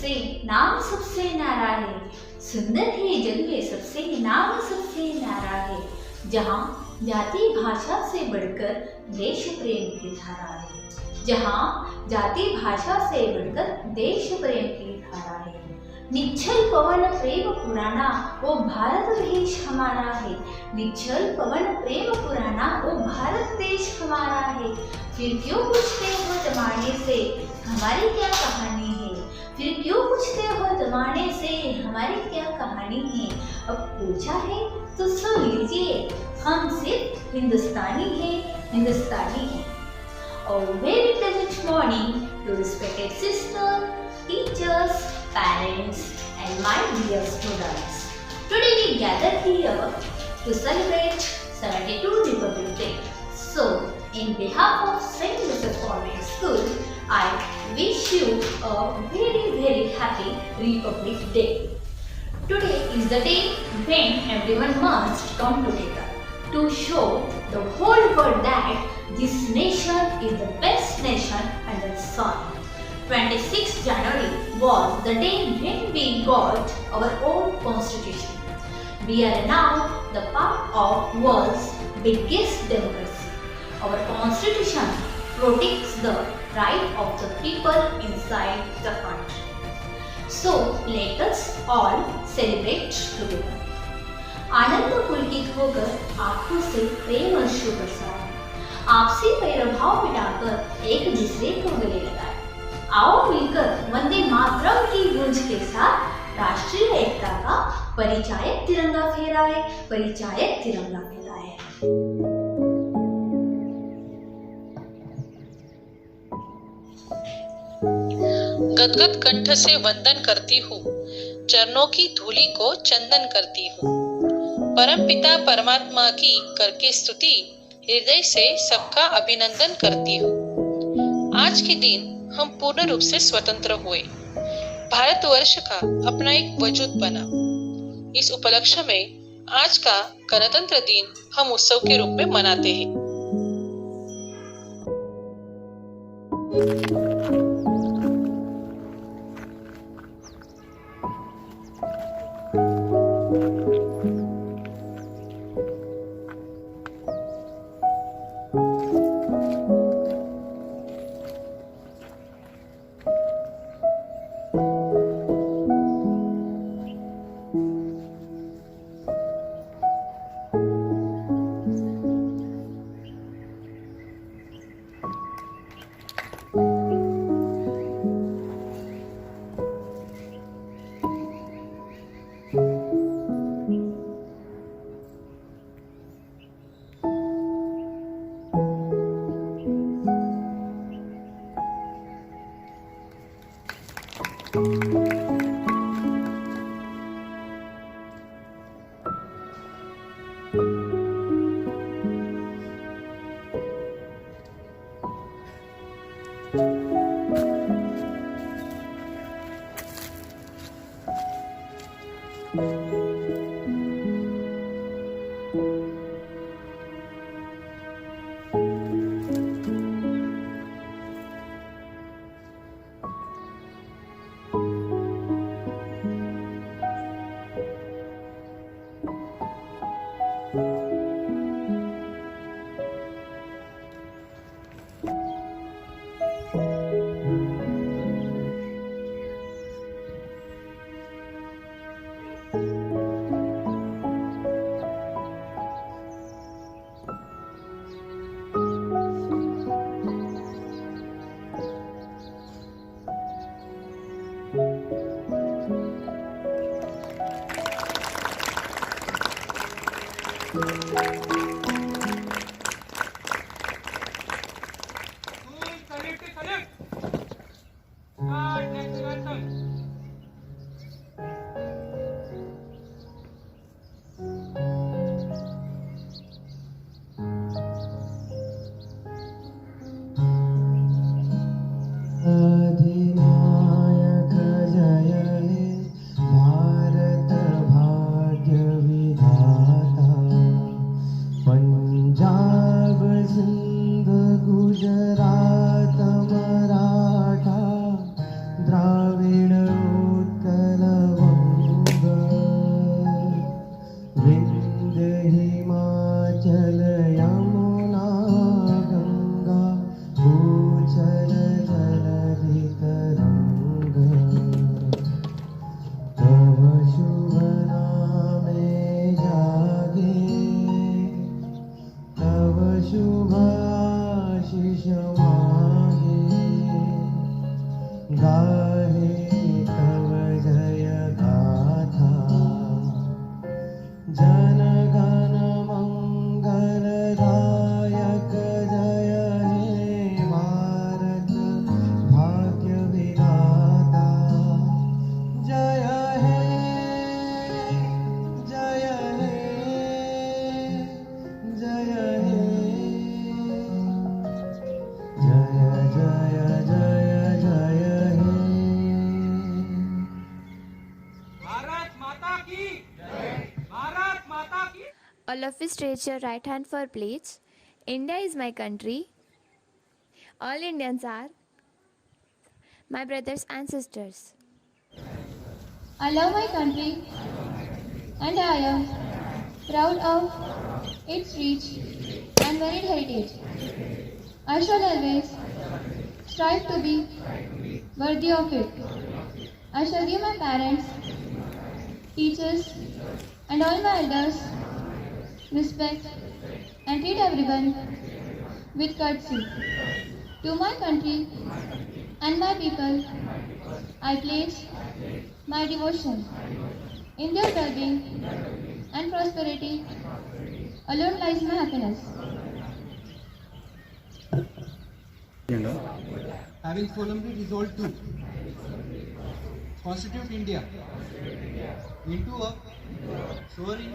सबसे नाम सबसे न्यारा है, सुंदर है जग में सबसे नाम सबसे न्यारा है, जहाँ जाति भाषा से बढ़कर देश प्रेम की धारा है, जहाँ जाति भाषा से बढ़कर देश प्रेम की धारा है। निश्चल पवन प्रेम पुराना वो भारत देश हमारा है, निश्चल पवन प्रेम पुराना वो भारत देश हमारा है। फिर क्यों पूछते हो जमाने से हमारी क्या कहानी है, फिर क्यों पूछते हो जमाने से हमारी क्या कहानी है। अब पूछा है तो सुन लीजिए, हम सिर्फ हिंदुस्तानी हैं, हिंदुस्तानी हैं। A very pleasant morning to respected sisters, teachers, parents and my dear students. Today we gather here to celebrate 72 Republic Day. So, in behalf of St. Joseph Convent School, I wish you a very happy Republic Day. Today is the day when everyone must come together to show the whole world that this nation is the best nation under the sun. 26th January was the day when we got our own constitution. We are now the part of world's biggest democracy. Our constitution protects the right of the people inside the country. So let us all celebrate together. आनंद पुलकित होकर आंखों से प्रेम अश्रु बरसाएं, आपसी वैरभाव मिटाकर एक दूसरे को गले लगाएं। आओ मिलकर वंदे मातरम की गूंज के साथ राष्ट्रीय एकता का परिचायक तिरंगा फहराए, परिचायक तिरंगा फहराए। गदगद कंठ से वंदन करती हूँ, चरणों की धूली को चंदन करती हूँ। परम पिता परमात्मा की करके स्तुति, हृदय से सबका अभिनंदन करती हूँ। आज के दिन हम पूर्ण रूप से स्वतंत्र हुए, भारतवर्ष का अपना एक वजूद बना। इस उपलक्ष्य में आज का गणतंत्र दिन हम उत्सव के रूप में मनाते हैं। All of you stretch your right hand for pledge. India is my country. All Indians are my brothers and sisters. I love my country and I am proud of its rich and varied heritage. I shall always strive to be worthy of it. I shall give my parents, teachers and all my elders respect and treat everyone with courtesy. To my country and my people, I pledge my devotion. In their well-being and prosperity alone lies my happiness. Having solemnly resolved to constitute India into a sovereign,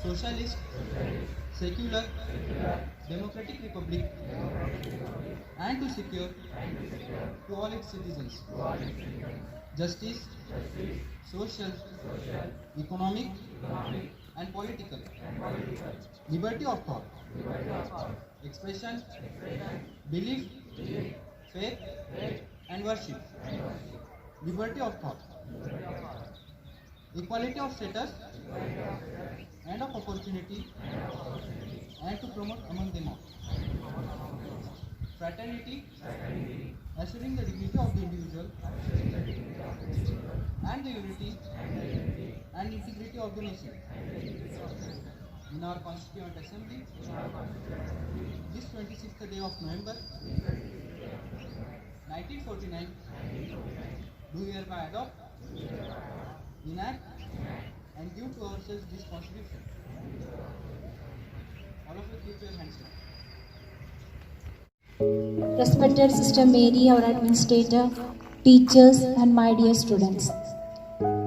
socialist, secular, democratic republic, and to secure to all its citizens justice, social, economic, and political, liberty of thought, expression, belief, faith, and worship, liberty of thought, equality of status and of opportunity, and to promote among them all fraternity, assuring the dignity of the individual and the unity and integrity of the nation. In our Constituent Assembly, this 26th day of November 1949, do hereby adopt, enact, and give to ourselves this Constitution. All of you keep your hands up. Respected Sister Mary, our administrator, teachers, and my dear students.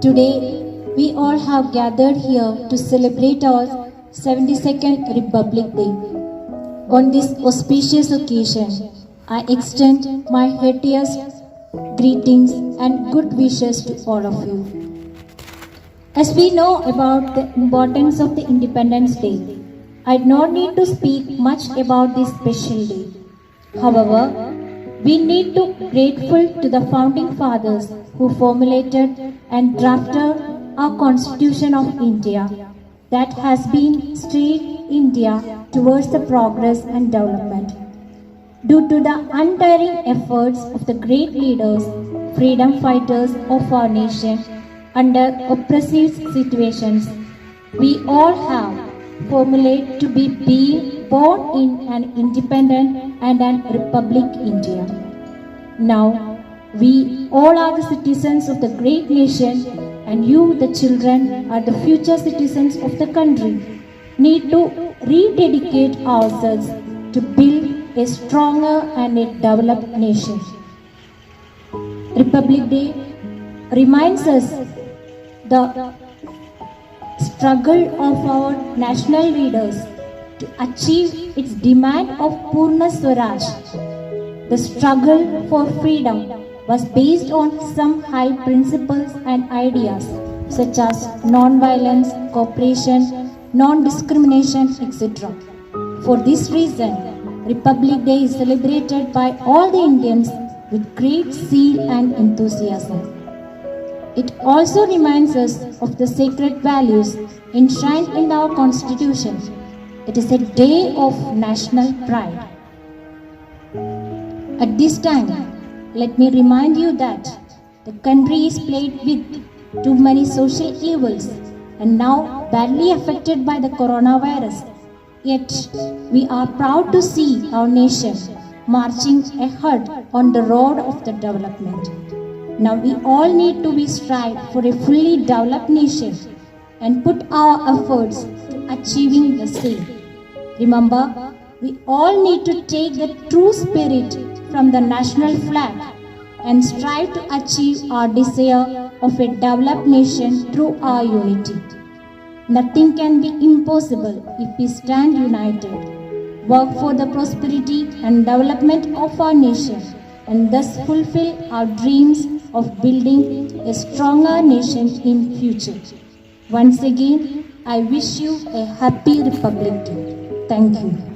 Today, we all have gathered here to celebrate our 72nd Republic Day. On this auspicious occasion, I extend my heartiest greetings and good wishes to all of you. As we know about the importance of the Independence Day, I do not need to speak much about this special day. However, we need to be grateful to the founding fathers who formulated and drafted our Constitution of India that has been steering India towards the progress and development. Due to the untiring efforts of the great leaders, freedom fighters of our nation under oppressive situations, we all have formulated to be being born in an independent and an republic India. Now, we all are the citizens of the great nation, and you, the children, are the future citizens of the country. Need to rededicate ourselves to build a stronger and a developed nation. Republic Day reminds us the struggle of our national leaders to achieve its demand of Purna Swaraj. The struggle for freedom was based on some high principles and ideas such as non-violence, cooperation, non-discrimination, etc. For this reason, Republic Day is celebrated by all the Indians with great zeal and enthusiasm. It also reminds us of the sacred values enshrined in our Constitution. It is a day of national pride. At this time, let me remind you that the country is plagued with too many social evils and now badly affected by the coronavirus. Yet, we are proud to see our nation marching ahead on the road of the development. Now we all need to be strive for a fully developed nation and put our efforts to achieving the same. Remember, we all need to take the true spirit from the national flag and strive to achieve our desire of a developed nation through our unity. Nothing can be impossible if we stand united, work for the prosperity and development of our nation, and thus fulfill our dreams of building a stronger nation in future. Once again, I wish you a happy Republic Day. Thank you.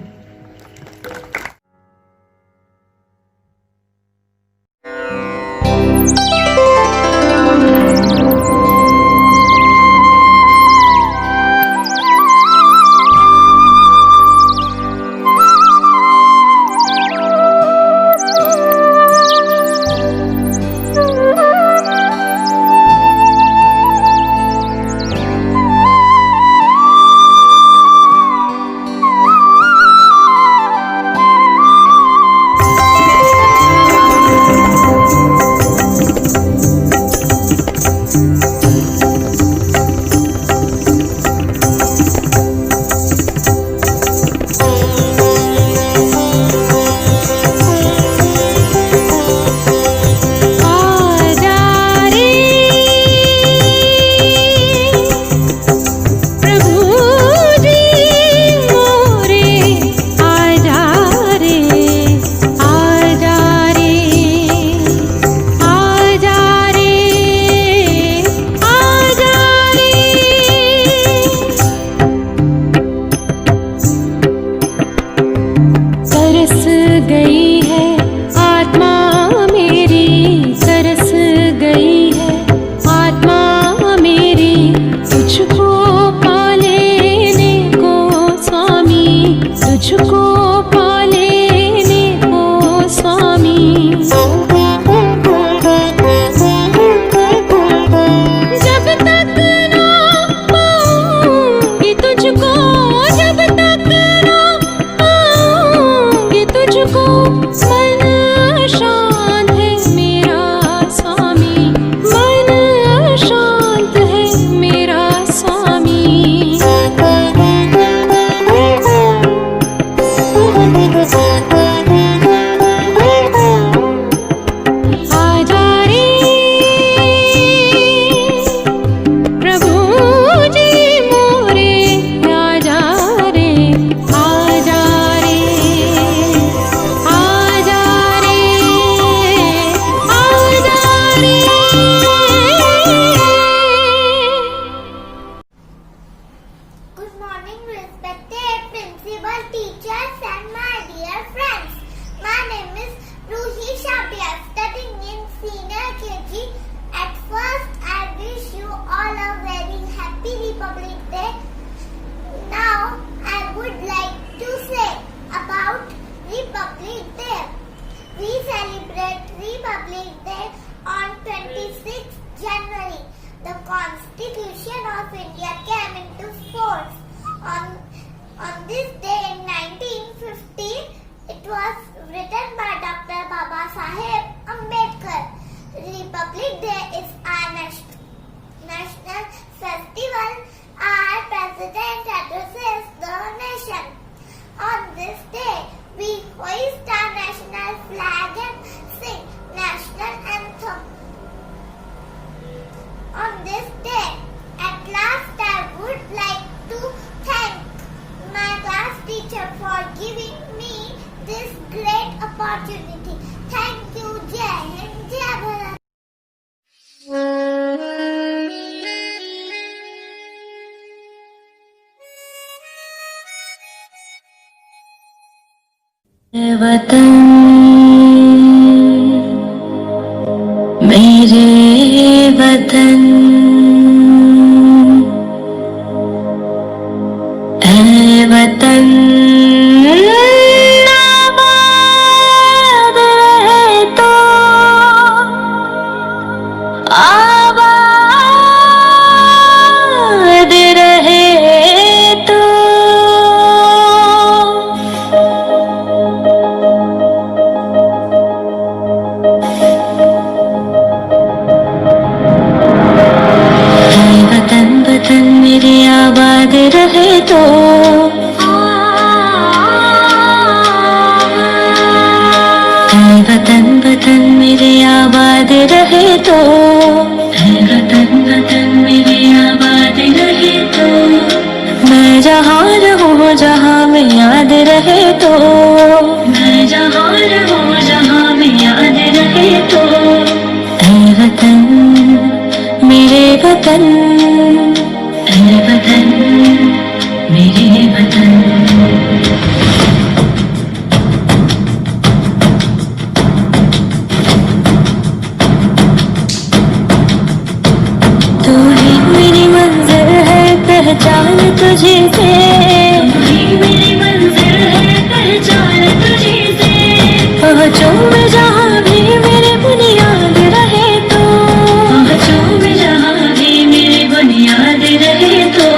वतन मेरे वतन ऐ वतन आबाद रहे तो आबाद रहे तो वतन मेरे आबाद रहे तो वतन मेरे आबाद रहे तो वतन मेरे आबाद रहे तो मैं जहाँ रहूँ जहाँ में याद रहे तो मैं जहाँ रहूँ जहाँ में याद रहे तो वतन मेरे वतन से, वही मेरी मंजिल है पहचान तुझी से। पहुँचूं मैं जहाँ भी मेरी बुनियाद रहे तो, पहुँचूं मैं जहाँ भी मेरी बुनियाद रहे तो,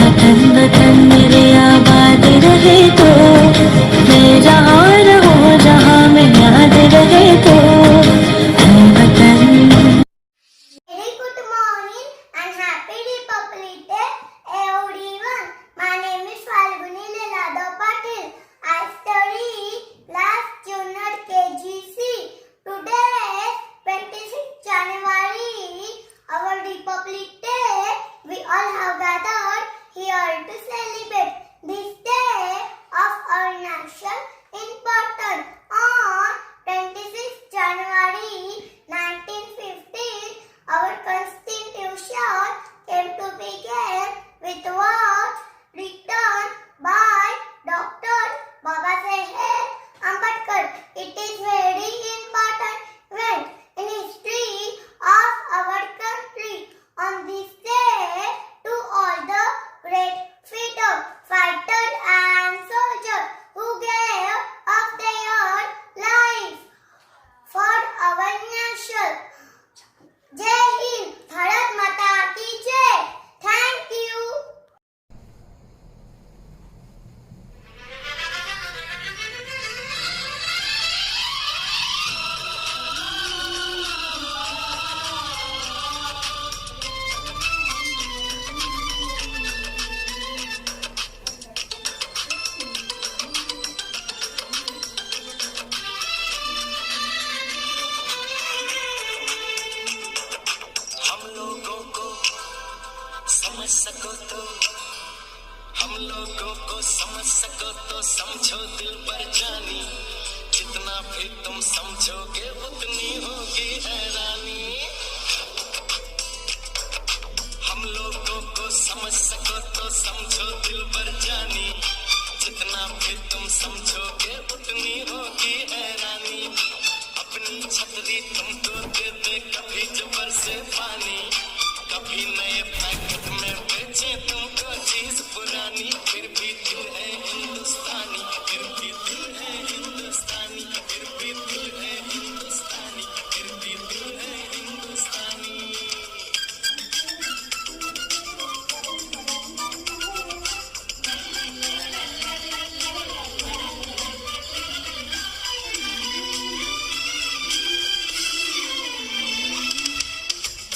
वतन वतन मेरे आबाद रहे तो, मैं जहाँ रहूं जहाँ मैं याद रहे तो, वतन। Very good morning and happy Republic Day, everyone. My name is Falguni Lilado Patil. I study class junior KGC. Today, 26 January, our Republic Day. We all have gathered here to celebrate this day of our nation. Important on 26 January 1915. Our constitution came to begin with words written by Dr. Babasaheb Ambedkar. It is very important event in history of our country. On this day, to all the great freedom fighters and soldiers who gave up their lives for our nation. जय हिंद, भारत माता की जय। Thank you. हम लोगों को समझ सको तो, हम लोगों को समझ सको तो समझो दिल पर जानी, जितना भी तुम समझोगे उतनी होगी हैरानी। हम लोगों को समझ सको तो समझो दिल पर जानी, जितना भी तुम समझोगे उतनी होगी हैरानी। अपनी छतरी तुमको दे दे कभी जबर से पानी, कभी नए पैकेट में बेचे तुमको चीज पुरानी, फिर भी दिल है हिंदुस्तानी, फिर भी दिल है हिंदुस्तानी, फिर भी दिल है हिंदुस्तानी, फिर भी दिल है हिंदुस्तानी।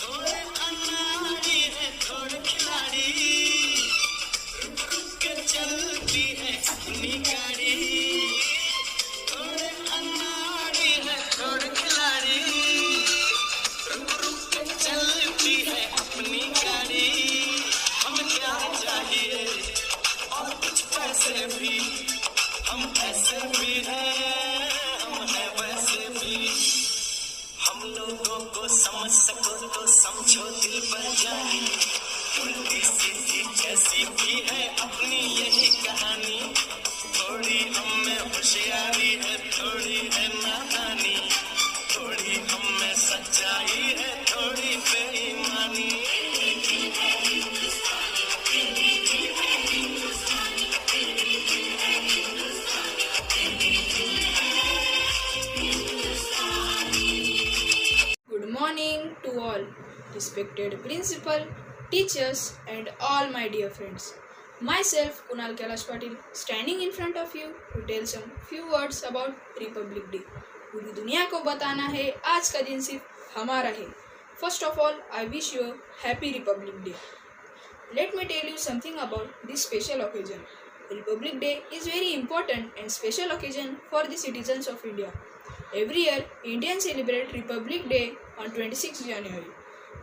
थोड़े अनाड़ी है थोड़े खिलाड़ी, रुक रुक के चलती है अपनी गाड़ी। थोड़े अनाड़ी है थोड़े खिलाड़ी, रुक रुक के चलती है अपनी गाड़ी। हमें प्यार चाहिए और कुछ पैसे भी, हम ऐसे भी हैं, हम हैं वैसे भी। हम लोगों को समझ सको तो समझो दिल पर जानी, उल्टी सीधी जैसी भी है अपनी यही कहानी। थोड़ी हम में होशियारी है, थोड़ी है नादानी, थोड़ी हम में सच्चाई है, थोड़ी बेईमानी। Good morning to all, respected principal, teachers and all my dear friends. Myself Kunal Kailash Patil standing in front of you to tell some few words about Republic Day. पूरी दुनिया को बताना है आज का दिन सिर्फ हमारा है। First of all, I wish you a happy Republic Day. Let me tell you something about this special occasion. Republic Day is very important and special occasion for the citizens of India. Every year, Indians celebrate Republic Day on 26 January.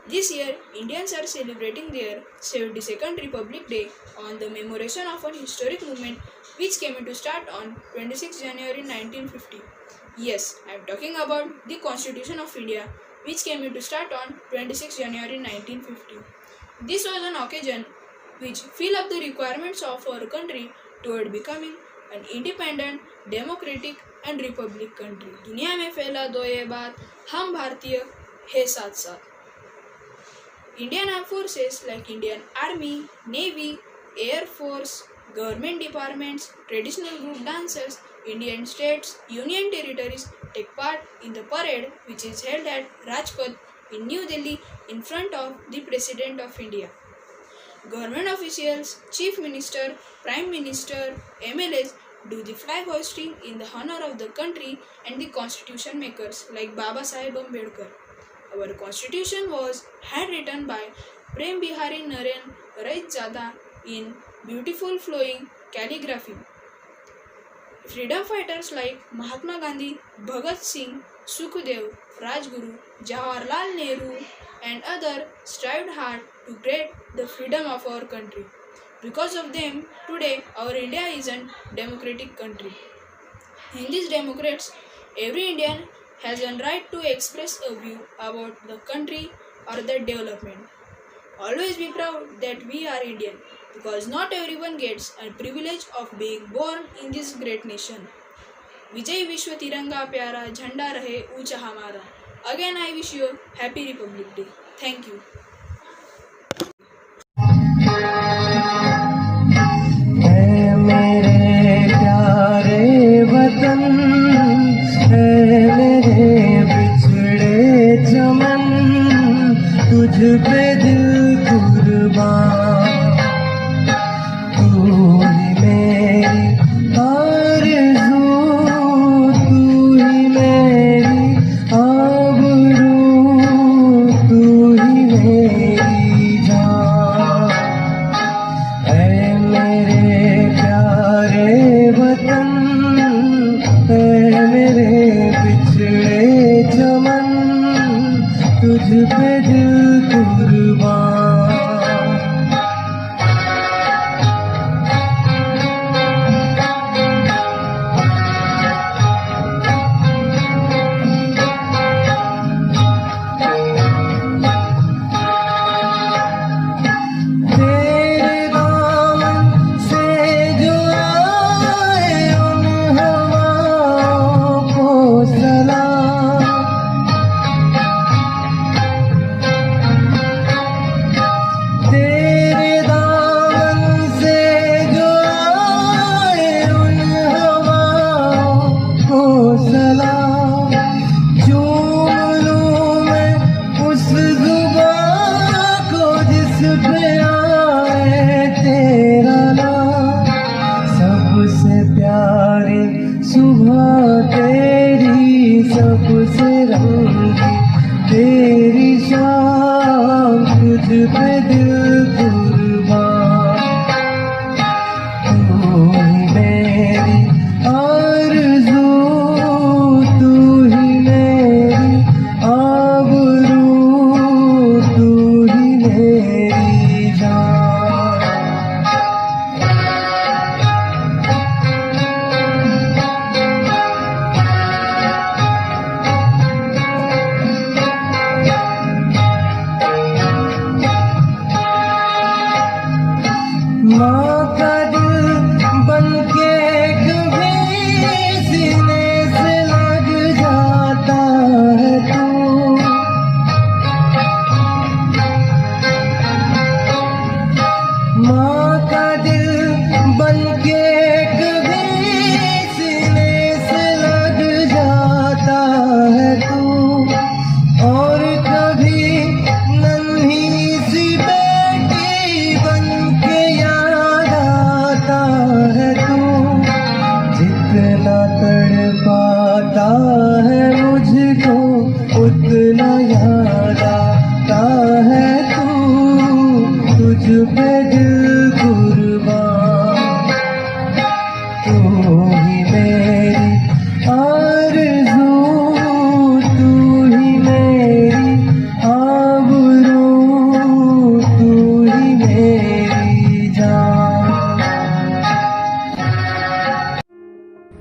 This year, Indians are celebrating their 72nd Republic Day on the commemoration of an historic movement which came into start on 26 January 1950. Yes, I am talking about the Constitution of India which came into start on 26 January 1950. This was an occasion which filled up the requirements of our country toward becoming an independent, democratic and republic country. दुनिया में फैला दो ये बात, हम भारतीय है साथ साथ. Indian armed forces like Indian Army, Navy, Air Force, government departments, traditional group dancers, Indian states, union territories take part in the parade which is held at Rajpath in New Delhi in front of the President of India. Government officials, Chief Minister, Prime Minister, MLAs do the flag hoisting in the honor of the country and the constitution makers like Baba Saheb Ambedkar. Our constitution was handwritten by Prem Bihari Naren Raijada in beautiful flowing calligraphy. Freedom fighters like Mahatma Gandhi, Bhagat Singh, Sukhdev, Rajguru, Jawaharlal Nehru and others strived hard to get the freedom of our country. Because of them, today our India is a democratic country. In these democrats, every Indian has a right to express a view about the country or the development. Always be proud that we are Indian, because not everyone gets a privilege of being born in this great nation. Vijay Vishwa Tiranga Pyara, Jhanda Rahe Uncha Hamara. Again I wish you a happy Republic Day. Thank you. मेरे प्यारे वतन है, मेरे बिछड़े चमन, तुझ पे दिल कुर्बान। तू ही मेरी आरज़ू, तू ही मेरी आबरू, तू ही मेरी जान। ऐ मेरे प्यारे वतन, ऐ मेरे बिछड़े चमन, तुझ पे दिल कुर्बान। तेरे दामन से जो आए उन हवाओं को सलाम। तेरे दामन से जो आए उन हवाओं को सलाम। चूम लूं मैं उस जुबां को जिस पे आए तेरा नाम। सबसे प्यारी सुबह तेरी, सबसे रंगी तेरी शाम, तुझ पे दिल कुर्बान। तू ही मेरी आरज़ू, तू ही मेरी आबरू, तू ही मेरी जान। माँ का दिल बनके कभी सीने से लग जाता है तू। माँ का दिल बनके कभी सीने से लग जाता है तू। और कभी नन्ही सी बेटी बनके याद आता है तू। जितना तड़पाता है मुझको, उतना याद आता है तू। तुझ पे दिल कुर्बान। तू ही मेरी आरज़ू, तू ही मेरी आबरू, तू ही मेरी जान।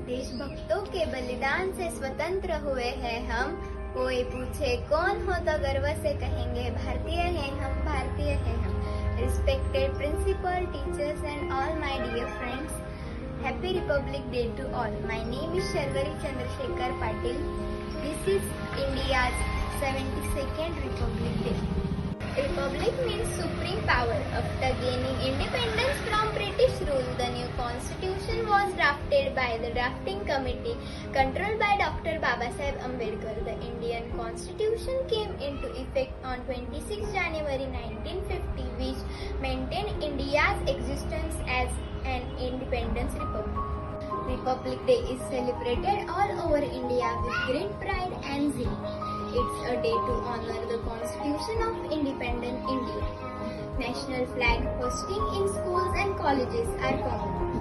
देशभक्तों के बलिदान से स्वतंत्र हुए हैं हम। कोई पूछे कौन हो तो गर्व से कहेंगे भारतीय हैं हम, भारतीय हैं हम। Respected principal, teachers and all my dear friends, Happy Republic Day to all. My name is Sharvari Chandrasekhar Patil. This is India's 72nd Republic Day. Republic Republic means supreme power. After gaining independence from British rule, the new constitution was drafted by the drafting committee controlled by Dr. Babasaheb Ambedkar. The Indian constitution came into effect on 26 January 1950, which maintained India's existence as an independent republic. Republic Day is celebrated all over India with great pride and zeal. It's a day to honor the Constitution of Independent India. National flag hosting in schools and colleges are common.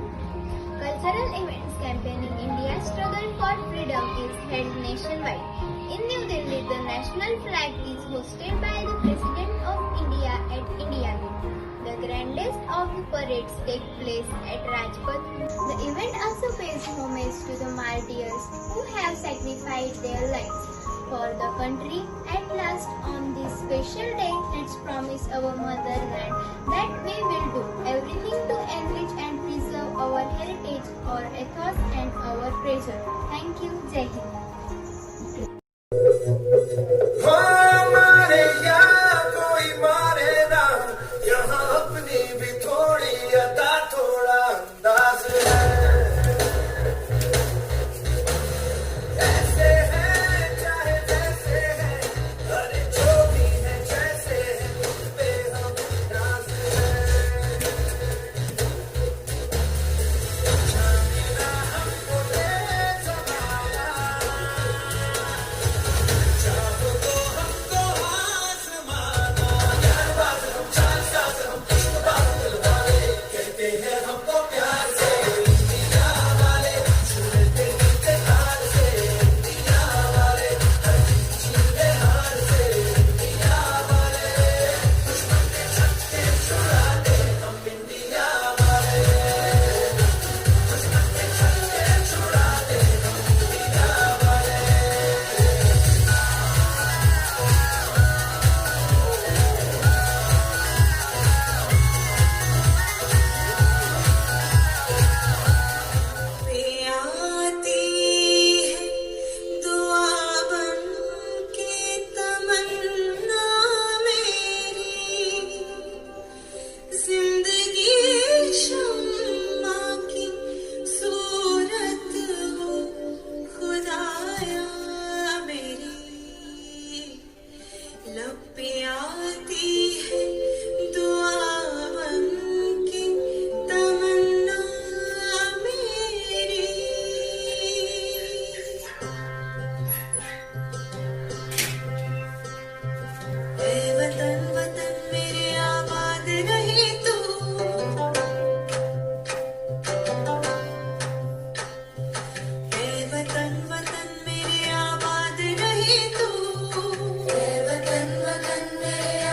Cultural events campaigning India's struggle for freedom is held nationwide. In New Delhi, the national flag is hosted by the President of India at India Gate. The grandest of the parades take place at Rajpath. The event also pays homage to the martyrs who have sacrificed their lives for the country. At last, on this special day, let's promise our motherland that we will do everything to enrich and preserve our heritage, our ethos and our treasure. Thank you. Jai Hind. मारे या कोई मारे ना, यहाँ अपनी भी थोड़ी अदा थोड़ा अंदाज है। ऐसे है चाहे जैसे है, अरे जो भी है जैसे है, उस पे हम नाज है। जानेना हमको ले जमाना, चाहो तो हमको आसमाना। यार बात हम चार साथ हम इश्क बात दिल वाले, कहते हैं हमको प्यार से इंडिया वाले, छूते नीचे तार से इंडिया वाले, हर चीज़ हार से इंडिया वाले, दुश्मन के छक्के छुड़ाते हम इंडिया वाले, दुश्मन के छक्के छुड़ाते हम इंडिया वाले। आती है दुआ बन के तमन्ना मेरी, जिंदगी शम्मा की सूरत हो खुदाया मेरी, लब पे आती है दुआ बन के तमन्ना मेरी। ऐ वतन वतन मेरे आबाद रहे तू, ऐ वतन वतन मेरे आबाद रहे तू, ऐ वतन वतन मेरे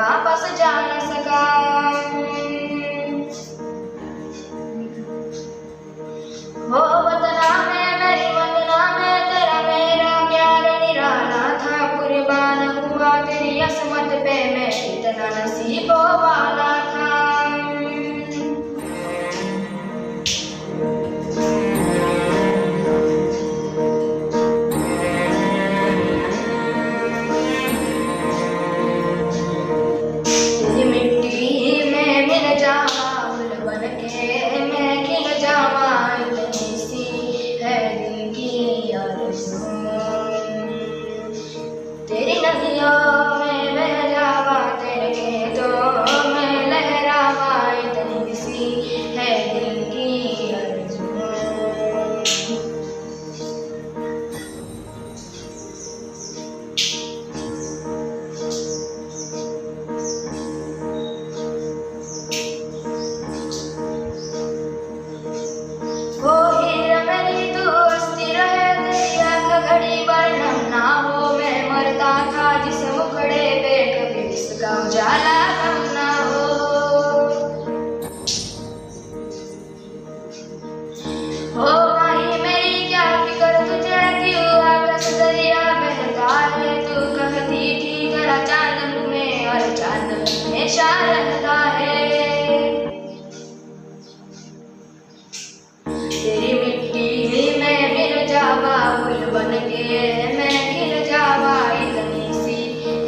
वापस जा न सका। हो वतना में मेरी वंदना में तेरा मेरा प्यार निराला था, कुर्बान हुआ तेरी असमत पे मैं कितना नसीबों वाला था। तेरी मिट्टी में मिल जाऊं बन के मैं खिल जाऊं, इतनी सी है दिल की आरज़ू। तेरी नदियों में बह जावा, तेरे खेतों में लहरावा, इतनी सी है दिल की आरज़ू। ओ हीरा मेरी तू हंसती रहे, तेरी आँख घड़ी वर्णम ना हो। मैं मरता था जिस मुखड़े पे कभी इसका उजाला कम ना हो। हो माही मेरी क्या फिक्र तुझे, क्यों आकाश दरिया बहता है। तू कहती थी तेरा चांद में और चांद हमेशा रहता है। तेरी मिट्टी में मिल जावा, फूल बन के मैं खिल जावा, इतनी सी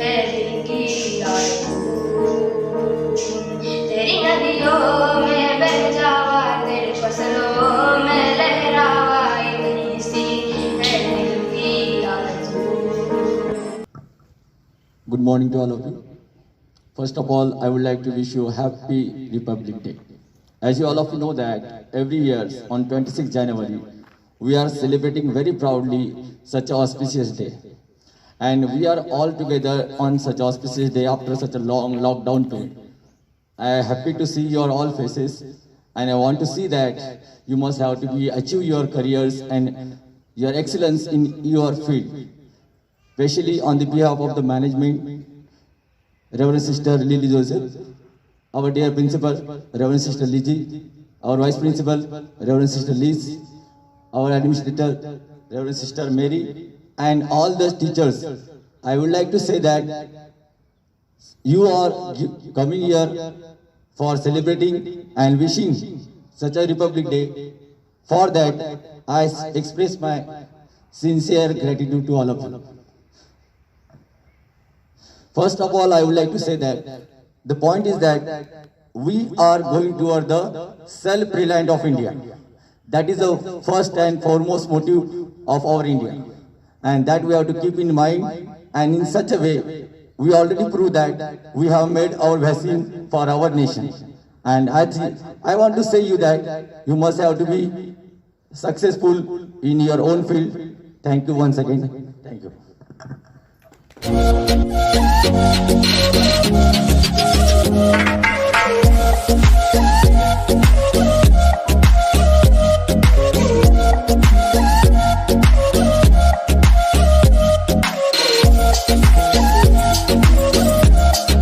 है दिल की आरज़ू। तेरी नदियों में बह जावा, तेरे फसलों में लहरावा, इतनी सी है दिल की आरज़ू। Good morning to all of you. First of all, I would like to wish you a happy Republic Day. As you all of you know that every year on 26 January, we are celebrating very proudly such an auspicious day. And we are all together on such auspicious day after such a long lockdown period. I am happy to see your all faces, and I want to see that you must have to achieve your careers and your excellence in your field. Especially on the behalf of the management, Reverend Sister Lily Joseph, our dear principal, Reverend Sister Liji, our vice principal, Reverend Sister Liz, our administrator, Reverend Sister Mary, and all the teachers. I would like to say that you are coming here for celebrating and wishing such a Republic Day. For that, I express my sincere gratitude to all of you. First of all, I would like to say that the point is that we are going toward the self-reliant of India. That is the first and foremost motive of our India. And that we have to keep in mind. And in such a way, we already proved that we have made our vaccine for our nation. And I want to say you that you must have to be successful in your own field. Thank you once again. Thank you.